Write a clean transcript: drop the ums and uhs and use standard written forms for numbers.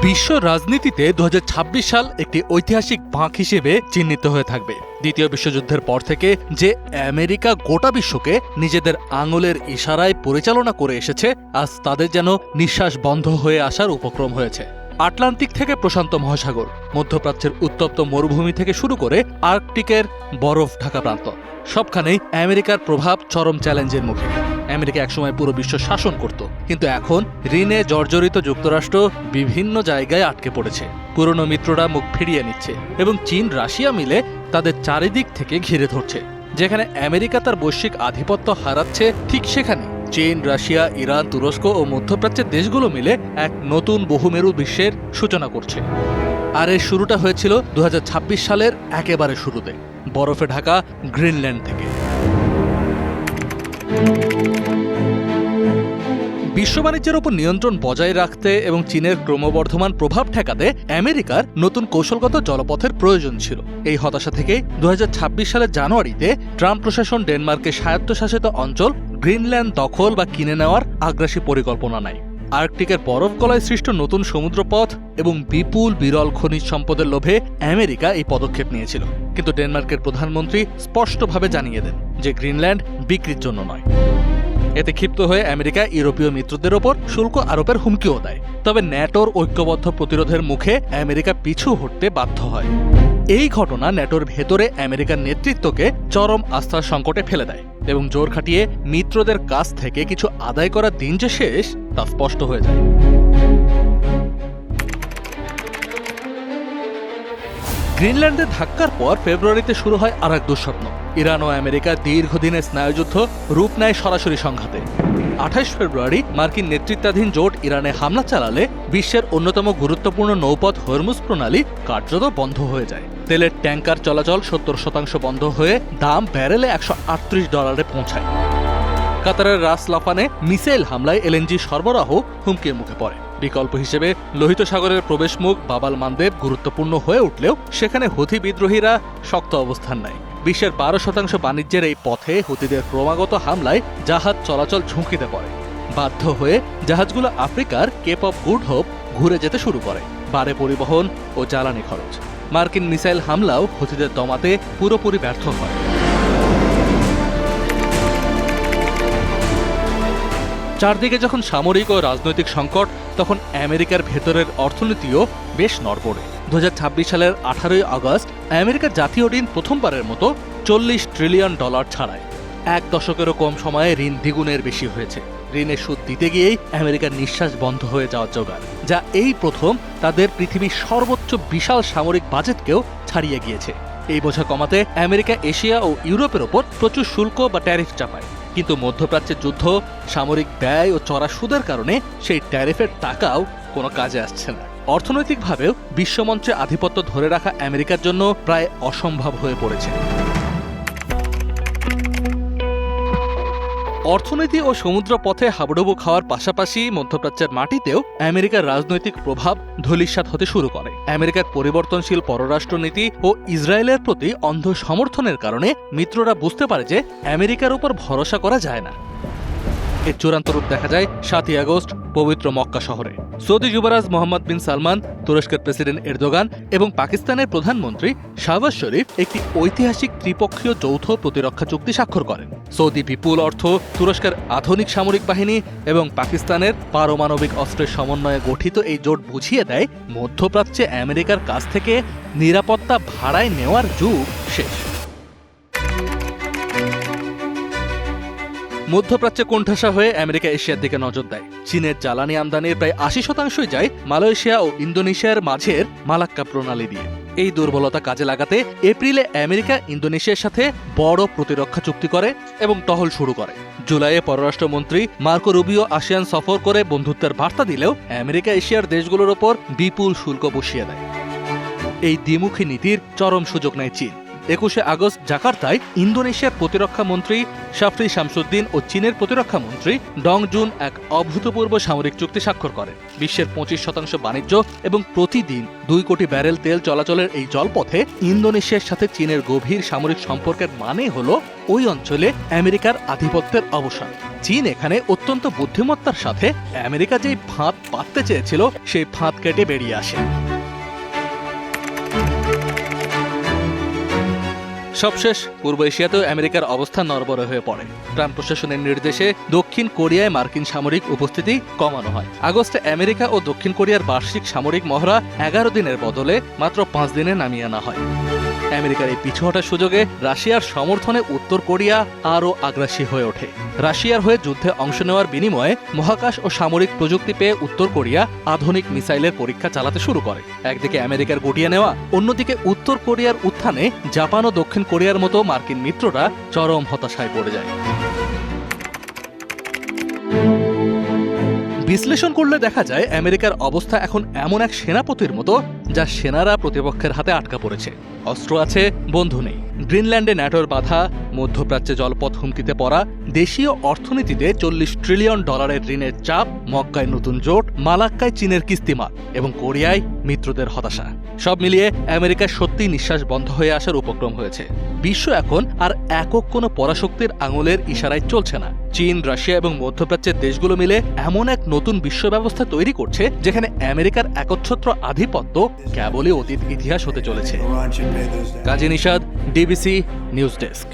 বিশ্ব রাজনীতিতে ২০২৬ সাল একটি ঐতিহাসিক বাঁক হিসেবে চিহ্নিত হয়ে থাকবে। দ্বিতীয় বিশ্বযুদ্ধের পর থেকে যে আমেরিকা গোটা বিশ্বকে নিজেদের আঙুলের ইশারায় পরিচালনা করে এসেছে, আজ তাদের যেন নিঃশ্বাস বন্ধ হয়ে আসার উপক্রম হয়েছে। আটলান্টিক থেকে প্রশান্ত মহাসাগর, মধ্যপ্রাচ্যের উত্তপ্ত মরুভূমি থেকে শুরু করে আর্কটিকের বরফ ঢাকা প্রান্ত, সবখানেই আমেরিকার প্রভাব চরম চ্যালেঞ্জের মুখে। আমেরিকা একসময় পুরো বিশ্ব শাসন করত, কিন্তু এখন ঋণে জর্জরিত যুক্তরাষ্ট্র বিভিন্ন জায়গায় আটকে পড়েছে। পুরনো মিত্ররা মুখ ফিরিয়ে নিচ্ছে এবং চীন রাশিয়া মিলে তাদের চারিদিক থেকে ঘিরে ধরছে। যেখানে আমেরিকা তার বৈশ্বিক আধিপত্য হারাচ্ছে, ঠিক সেখানে চীন, রাশিয়া, ইরান, তুরস্ক ও মধ্যপ্রাচ্যের দেশগুলো মিলে এক নতুন বহুমেরু বিশ্বের সূচনা করছে। আর এর শুরুটা হয়েছিল ২০২৬ সালের একেবারে শুরুতে, বরফে ঢাকা গ্রিনল্যান্ড থেকে। বিশ্ব বাণিজ্যের উপর নিয়ন্ত্রণ বজায় রাখতে এবং চীনের ক্রমবর্ধমান প্রভাব ঠেকাতে আমেরিকার নতুন কৌশলগত জলপথের প্রয়োজন ছিল। এই হতাশা থেকে ২০২৬ সালের জানুয়ারিতে ট্রাম্প প্রশাসন ডেনমার্কের স্বায়ত্তশাসিত অঞ্চল গ্রিনল্যান্ড দখল বা কিনে নেওয়ার আগ্রাসী পরিকল্পনা নেয়। আর্কটিকের বরফ গলায় সৃষ্ট নতুন সমুদ্রপথ এবং বিপুল বিরল খনিজ সম্পদের লোভে আমেরিকা এই পদক্ষেপ নিয়েছিল। কিন্তু ডেনমার্কের প্রধানমন্ত্রী স্পষ্টভাবে জানিয়ে দেন যে গ্রিনল্যান্ড বিক্রির জন্য নয়। এতে ক্ষিপ্ত হয়ে আমেরিকা ইউরোপীয় মিত্রদের ওপর শুল্ক আরোপের হুমকিও দেয়। তবে ন্যাটোর ঐক্যবদ্ধ প্রতিরোধের মুখে আমেরিকা পিছু হটতে বাধ্য হয়। এই ঘটনা ন্যাটোর ভেতরে আমেরিকার নেতৃত্বকে চরম আস্থার সংকটে ফেলে দেয় এবং জোর খাটিয়ে মিত্রদের কাছ থেকে কিছু আদায় করার দিন যে শেষ তা স্পষ্ট হয়ে যায়। গ্রিনল্যান্ডের ধাক্কার পর ফেব্রুয়ারিতে শুরু হয় আর এক দুঃস্বপ্ন। ইরান ও আমেরিকার দীর্ঘদিনের স্নায়ুযুদ্ধ রূপ নেয় সরাসরি সংঘাতে। ২৮ ফেব্রুয়ারি মার্কিন নেতৃত্বাধীন জোট ইরানে হামলা চালালে বিশ্বের অন্যতম গুরুত্বপূর্ণ নৌপথ হরমুজ প্রণালী কার্যত বন্ধ হয়ে যায়। তেলের ট্যাঙ্কার চলাচল ৭০% বন্ধ হয়ে দাম ব্যারেলে $১৩৮ পৌঁছায়। কাতারের রাস লাফানে মিসাইল হামলায় এলএনজি সরবরাহ হুমকির মুখে পড়ে। বিকল্প হিসেবে লোহিত সাগরের প্রবেশমুখ বাবাল মানদেব গুরুত্বপূর্ণ হয়ে উঠলেও সেখানে হুথি বিদ্রোহীরা শক্ত অবস্থান নেয়। বিশ্বের ১২% বাণিজ্যের এই পথে হুথিদের ক্রমাগত হামলায় জাহাজ চলাচল ঝুঁকিতে পড়ে। বাধ্য হয়ে জাহাজগুলো আফ্রিকার কেপ অফ গুড হোপ ঘুরে যেতে শুরু করে। বাড়ে পরিবহন ও জ্বালানি খরচ। মার্কিন মিসাইল হামলাও হুথিদের দমাতে পুরোপুরি ব্যর্থ হয়। চারদিকে যখন সামরিক ও রাজনৈতিক সংকট, তখন আমেরিকার ভেতরের অর্থনীতিও বেশ নড়বড়ে। ২০২৬ সালের ১৮ আগস্ট আমেরিকার জাতীয় ঋণ প্রথমবারের মতো $৪০ ট্রিলিয়ন ছাড়ায়। এক দশকেরও কম সময়ে ঋণ দ্বিগুণের বেশি হয়েছে। ঋণের সুদ দিতে গিয়েই আমেরিকার নিঃশ্বাস বন্ধ হয়ে যাওয়ার জোগাড়, যা এই প্রথম তাদের পৃথিবীর সর্বোচ্চ বিশাল সামরিক বাজেটকেও ছাড়িয়ে গিয়েছে। এই বোঝা কমাতে আমেরিকা এশিয়া ও ইউরোপের ওপর প্রচুর শুল্ক বা ট্যারিফ চাপায়। কিন্তু মধ্যপ্রাচ্যের যুদ্ধ, সামরিক ব্যয় ও চড়া সুদের কারণে সেই ট্যারিফের টাকাও কোনো কাজে আসছে না। অর্থনৈতিকভাবেও বিশ্বমঞ্চে আধিপত্য ধরে রাখা আমেরিকার জন্য প্রায় অসম্ভব হয়ে পড়েছে। অর্থনীতি ও সমুদ্র পথে হাবুডুবু খাওয়ার পাশাপাশি মধ্যপ্রাচ্যের মাটিতেও আমেরিকার রাজনৈতিক প্রভাব ধূলিসাৎ হতে শুরু করে। আমেরিকার পরিবর্তনশীল পররাষ্ট্রনীতি ও ইসরায়েলের প্রতি অন্ধ সমর্থনের কারণে মিত্ররা বুঝতে পারে যে আমেরিকার উপর ভরসা করা যায় না। এর চূড়ান্ত রূপ দেখা যায় ৭ই আগস্ট পবিত্র মক্কা শহরে। সৌদি যুবরাজ মোহাম্মদ বিন সালমান, তুরস্কের প্রেসিডেন্ট এরদোগান এবং পাকিস্তানের প্রধানমন্ত্রী শাহবাজ শরীফ একটি ঐতিহাসিক ত্রিপক্ষীয় যৌথ প্রতিরক্ষা চুক্তি স্বাক্ষর করেন। সৌদি বিপুল অর্থ, তুরস্কের আধুনিক সামরিক বাহিনী এবং পাকিস্তানের পারমাণবিক অস্ত্রের সমন্বয়ে গঠিত এই জোট বুঝিয়ে দেয় মধ্যপ্রাচ্যে আমেরিকার কাছ থেকে নিরাপত্তা ভাড়ায় নেওয়ার যুগ শেষ। মধ্যপ্রাচ্যে কোণঠাসা হয়ে আমেরিকা এশিয়ার দিকে নজর দেয়। চীনের জ্বালানি আমদানির প্রায় ৮০% যায় মালয়েশিয়া ও ইন্দোনেশিয়ার মাঝের মালাক্কা প্রণালী দিয়ে। এই দুর্বলতা কাজে লাগাতে এপ্রিলে আমেরিকা ইন্দোনেশিয়ার সাথে বড় প্রতিরক্ষা চুক্তি করে এবং টহল শুরু করে। জুলাইয়ে পররাষ্ট্রমন্ত্রী মার্কো রুবিও আসিয়ান সফর করে বন্ধুত্বের বার্তা দিলেও আমেরিকা এশিয়ার দেশগুলোর ওপর বিপুল শুল্ক বসিয়ে দেয়। এই দ্বিমুখী নীতির চরম সুযোগ নেয় চীন। 21শে আগস্ট জাকার্তায় ইন্দোনেশিয়ার প্রতিরক্ষা মন্ত্রী শাফরি শামসুদ্দিন ও চীনের প্রতিরক্ষা মন্ত্রী ডং জুন এক অভূতপূর্ব সামরিক চুক্তি স্বাক্ষর করেন। বিশ্বের 25% বাণিজ্য এবং প্রতিদিন 2 কোটি ব্যারেল তেল চলাচলের এই জলপথে ইন্দোনেশিয়ার সাথে চীনের গভীর সামরিক সম্পর্কের মানে হলো ওই অঞ্চলে আমেরিকার আধিপত্যের অবসান। চীন এখানে অত্যন্ত বুদ্ধিমত্তার সাথে আমেরিকা যেই ফাঁদ পাততে চেয়েছিল সেই ফাঁদ কেটে বেরিয়ে আসে। সবশেষ পূর্ব এশিয়াতেও আমেরিকার অবস্থান নড়বড়ে হয়ে পড়ে। ট্রাম্প প্রশাসনের নির্দেশে দক্ষিণ কোরিয়ায় মার্কিন সামরিক উপস্থিতি কমানো হয়। আগস্টে আমেরিকা ও দক্ষিণ কোরিয়ার বার্ষিক সামরিক মহড়া 11 দিনের বদলে মাত্র 5 দিনে নামিয়ে আনা হয়। আমেরিকার এই পিছু হটার সুযোগে রাশিয়ার সমর্থনে উত্তর কোরিয়া আরও আগ্রাসী হয়ে ওঠে। রাশিয়ার হয়ে যুদ্ধে অংশ নেওয়ার বিনিময়ে মহাকাশ ও সামরিক প্রযুক্তি পেয়ে উত্তর কোরিয়া আধুনিক মিসাইলের পরীক্ষা চালাতে শুরু করে। একদিকে আমেরিকার গুটিয়ে নেওয়া, অন্যদিকে উত্তর কোরিয়ার উত্থানে জাপান ও দক্ষিণ কোরিয়ার মতো মার্কিন মিত্ররা চরম হতাশায় পড়ে যায়। বিশ্লেষণ করলে দেখা যায় আমেরিকার অবস্থা এখন এমন এক সেনাপতির মতো যা সেনারা প্রতিপক্ষের হাতে আটকা পড়েছে। অস্ত্র আছে, বন্ধু নেই। গ্রিনল্যান্ডে ন্যাটোর বাধা, মধ্যপ্রাচ্যে জলপথ হুমকিতে পড়া, দেশীয় অর্থনীতিতে $40 ট্রিলিয়ন ঋণের চাপ, মক্কায় নতুন জোট, মালাক্কায় চীনের কিস্তিমাত এবং কোরিয়ায় মিত্রদের হতাশা। সব মিলিয়ে আমেরিকার সত্যি নিঃশ্বাস বন্ধ হয়ে আসার উপক্রম হয়েছে। বিশ্ব এখন আর একক কোনো পরাশক্তির আঙুলের ইশারায় চলছে না। চীন, রাশিয়া এবং মধ্যপ্রাচ্যের দেশগুলো মিলে এমন এক নতুন বিশ্ব ব্যবস্থা তৈরি করছে যেখানে আমেরিকার একচ্ছত্র আধিপত্য কেবলই অতীত ইতিহাস হতে চলেছে। কাজী নিশাদ, ডিবিসি নিউজ ডেস্ক।